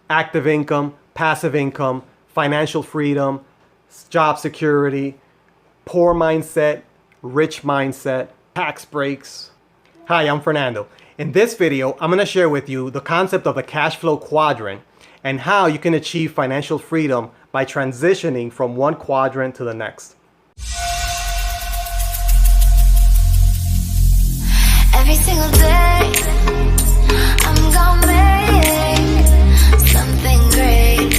active income, passive income, financial freedom, job security, poor mindset, rich mindset, tax breaks. Hi, I'm Fernando. In this video, I'm going to share with you the concept of the cash flow quadrant and how you can achieve financial freedom by transitioning from one quadrant to the next. Every single day, I'm gonna make something great.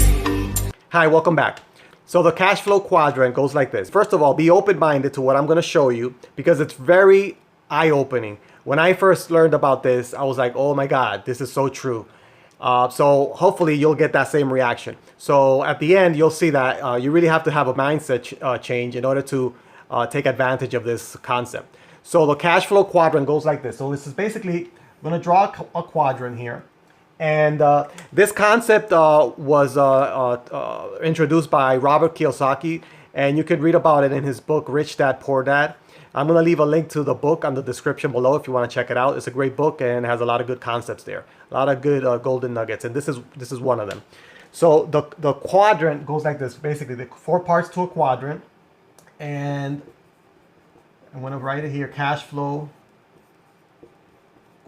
Hi, welcome back. So the cash flow quadrant goes like this. First of all, be open-minded to what I'm going to show you because it's very eye-opening. When I first learned about this, I was like, oh my God, this is so true. So hopefully you'll get that same reaction. So at the end, you'll see that you really have to have a mindset change in order to take advantage of this concept. So the cash flow quadrant goes like this. So this is basically, I'm going to draw a quadrant here. And this concept was introduced by Robert Kiyosaki, and you can read about it in his book, Rich Dad, Poor Dad. I'm going to leave a link to the book on the description below if you want to check it out. It's a great book and has a lot of good concepts there. A lot of good golden nuggets, and this is one of them. So the quadrant goes like this. Basically, the 4 parts to a quadrant, and I'm going to write it here, cash flow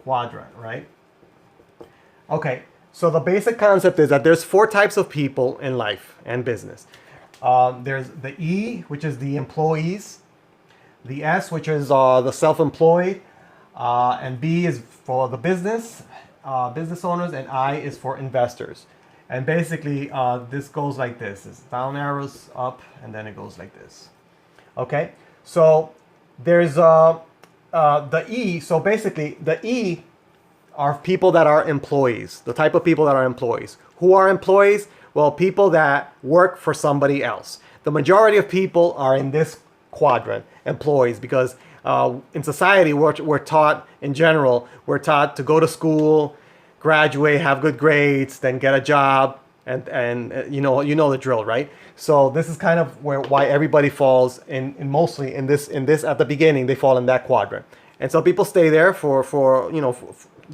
quadrant, right? Okay, so the basic concept is that there's 4 types of people in life and business. There's the E, which is the employees, the S, which is the self-employed, and B is for the business owners, and I is for investors. And basically, this goes like this. It's down arrows up, and then it goes like this. Okay, so there's the E. So basically, the E are people that are employees, the type of people that are employees. Who are employees? Well, people that work for somebody else. The majority of people are in this quadrant, employees, because in society, we're taught, in general, we're taught to go to school, graduate, have good grades, then get a job, and you know the drill, right? So this is kind of why everybody falls in mostly in this at the beginning, they fall in that quadrant. And so people stay there for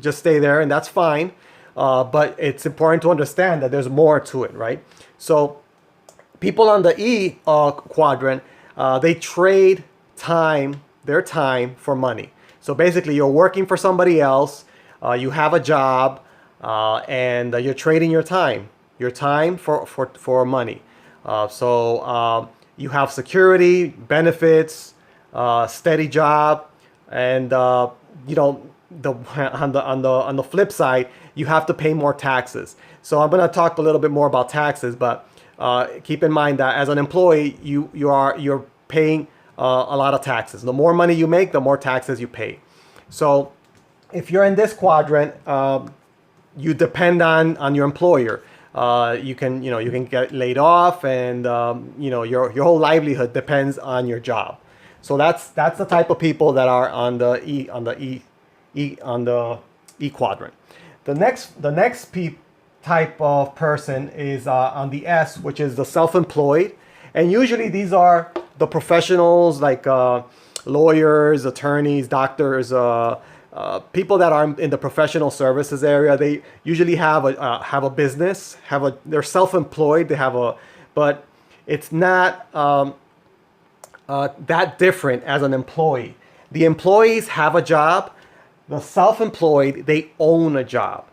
just stay there, and that's fine. But it's important to understand that there's more to it, right? So people on the E quadrant, they trade their time for money. So basically, you're working for somebody else, you have a job, and you're trading your time for money. So you have security, benefits, steady job, and on the flip side, you have to pay more taxes. So I'm going to talk a little bit more about taxes, but keep in mind that as an employee, you're paying a lot of taxes. The more money you make, the more taxes you pay. So if you're in this quadrant, you depend on your employer. You can get laid off, and your whole livelihood depends on your job. So that's the type of people that are on the E quadrant. The next type of person is on the S, which is the self-employed, and usually these are the professionals like lawyers, attorneys, doctors, people that are in the professional services area. They usually have a business, they're self-employed. But it's not that different as an employee. The employees have a job. The self-employed, they own a job.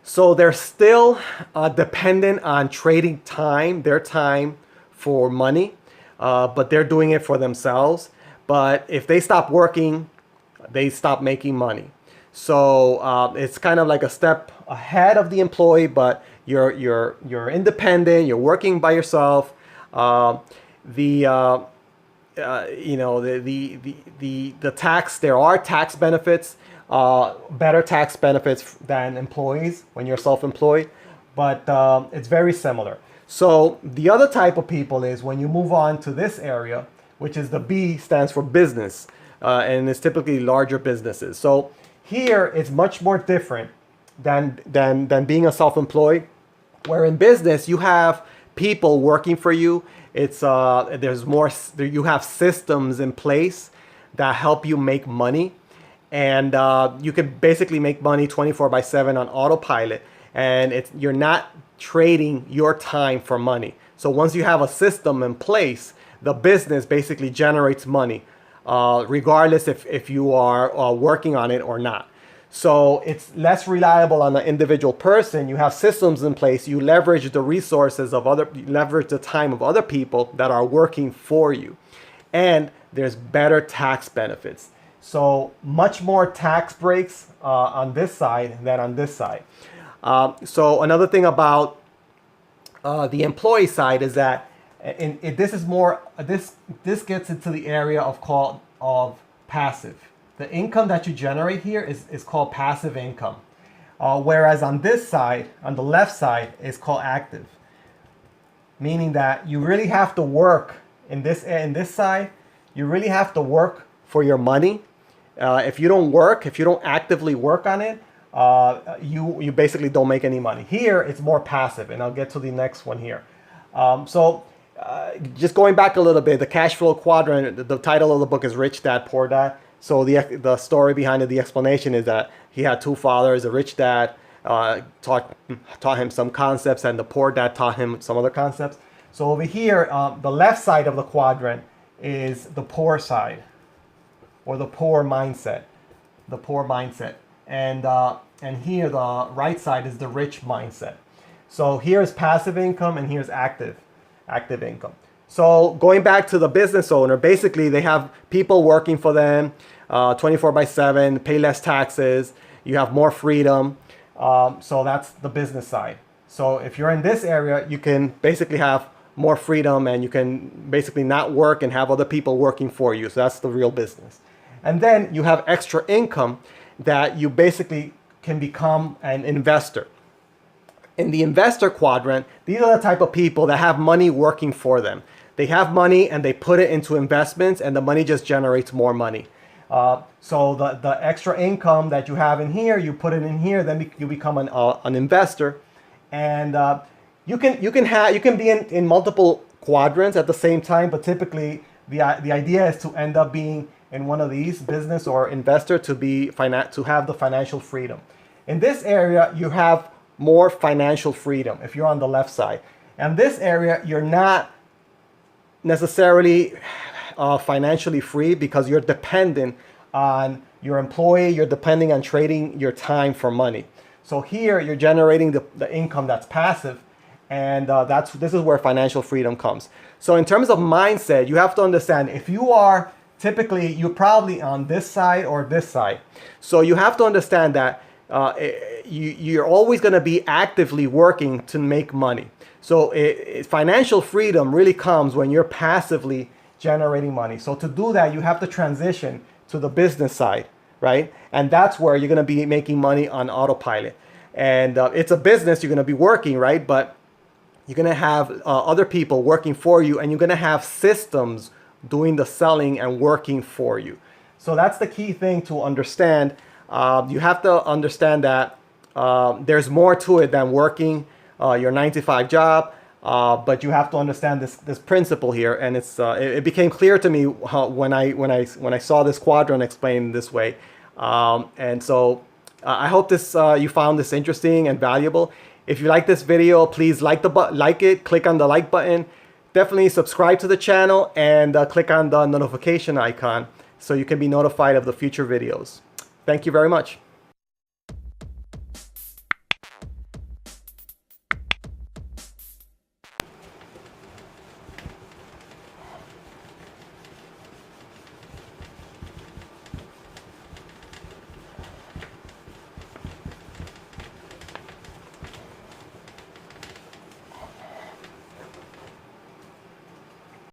So they're still dependent on trading their time for money, but they're doing it for themselves. But if they stop working, they stop making money. So it's kind of like a step ahead of the employee, but you're independent. You're working by yourself. The tax. There are tax benefits, better tax benefits than employees when you're self-employed, but it's very similar. So the other type of people is when you move on to this area, which is the B, stands for business, and it's typically larger businesses. So here it's much more different than being a self-employed, where in business you have people working for you. It's you have systems in place that help you make money, and you can basically make money 24/7 on autopilot, and you're not trading your time for money. So once you have a system in place, the business basically generates money, regardless if you are working on it or not. So it's less reliable on the individual person. You have systems in place. You leverage the resources of you leverage the time of other people that are working for you. And there's better tax benefits. So much more tax breaks on this side than on this side. So another thing about the employee side is that this gets into the area of passive. The income that you generate here is called passive income. Whereas on this side, on the left side, is called active. Meaning that you really have to work in this side, you really have to work for your money. If you don't actively work on it, you basically don't make any money. Here, it's more passive, and I'll get to the next one here. Just going back a little bit, the cash flow quadrant, the title of the book is Rich Dad, Poor Dad. So the story behind it, the explanation is that he had two fathers. A rich dad taught him some concepts, and the poor dad taught him some other concepts. So over here, the left side of the quadrant is the poor side, or the poor mindset, and here the right side is the rich mindset. So here's passive income, and here's active income. So going back to the business owner, basically they have people working for them 24/7, pay less taxes, you have more freedom. So that's the business side. So if you're in this area, you can basically have more freedom, and you can basically not work and have other people working for you. So that's the real business. And then you have extra income that you basically can become an investor. In the investor quadrant, these are the type of people that have money working for them. They have money and they put it into investments, and the money just generates more money. So the extra income that you have in here, you put it in here, then you become an investor, and you can be in multiple quadrants at the same time. But typically, the idea is to end up being in one of these, business or investor, to have the financial freedom. In this area, you have more financial freedom if you're on the left side. And this area, you're not necessarily financially free, because you're dependent on your employee, you're depending on trading your time for money. So here you're generating the income that's passive, and this is where financial freedom comes. So in terms of mindset, you have to understand, if you are typically, you're probably on this side or this side. So you have to understand that you're always going to be actively working to make money. So financial freedom really comes when you're passively generating money. So to do that, you have to transition to the business side, right? And that's where you're going to be making money on autopilot. And it's a business, you're going to be working, right? But you're going to have other people working for you, and you're going to have systems doing the selling and working for you. So that's the key thing to understand. You have to understand that there's more to it than working your 9-to-5 job. But you have to understand this principle here, and it became clear to me when I saw this quadrant explained this way. And so I hope you found this interesting and valuable. If you like this video, please like it, click on the like button. Definitely subscribe to the channel, and click on the notification icon so you can be notified of the future videos. Thank you very much.